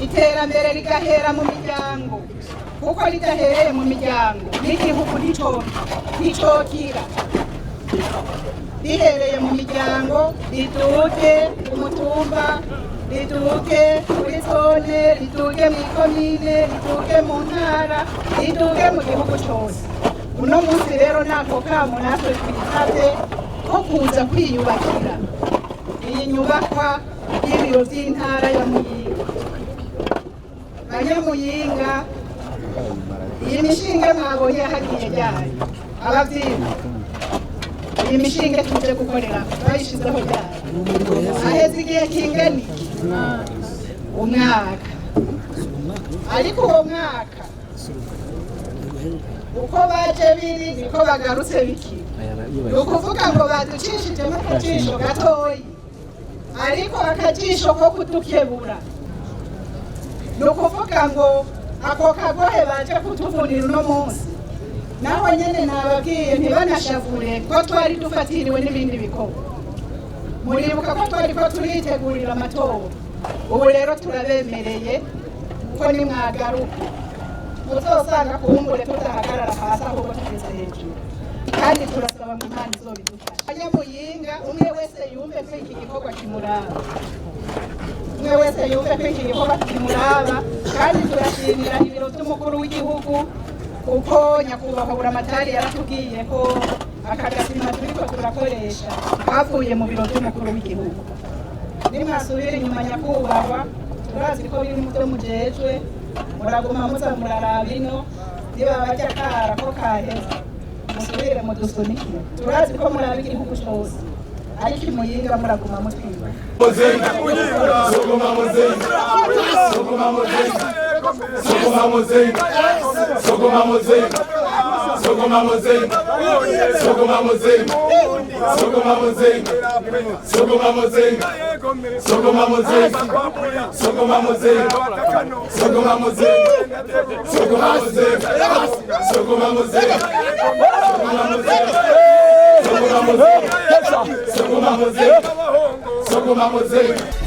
iterambere rigahera mu miryango kuko ridahereye mu miryango n'igihugu nticokira rihereye mu miryango riduge umutumba riduge kuri zone riduge mu ikomine riduge mu ntara riduge mu gihugu cyose uno munsi rero nako kamo natwe twitabye ko kuza kwiyubakira iyi nyubakwa y'ibiro by'intara ya Muyinga Banyamuyinga iyi mishinga mwabonye hagiye ryari abavyiga iyi mishinga tuje gukorera bayishizeho ryari aheze igihe kingana umwaka ariko uwo mwaka uko baje biri niko bagarutse biki ni ukuvuga ngo baducishijemo akajisho gatoyi ariko akajisho ko kudukebura ni ukuvuga ngo ako kagohe baje kutuvunira uno munsi naho nyene nababwiye ntibanashavure ko twari dufatiriwe n'ibindi bikorwa muribuka ko twari ko turitegurira amatora ubu rero turabemereye ko nimwagaruka muzosanga kumbure tudahagarara hasi ahubwo tugeze hejuru kandi turasaba mu Imana izobidufasha Banyamuyinga umwe wese yumve ko iki gikorwa kimuraba umwe wese yumve ko iki gikorwa kimuraba kandi turashimira ibiro by'umukuru w'igihugu kuko nyakubahwa buramatari yaratubwiye ko aka gasima turiko turakoresha kavuye mu biro by'umukuru w'igihugu nimwasubira inyuma nyakubahwa turazi ko biri mu byo mujejwe muraguma muza muraraba ino niba bajya kara ko kaheza musubire mu dusunikire turazi ko muraba igihugu cyose ariko imuyinga muraguma mutwiba Sogoma Mosaic.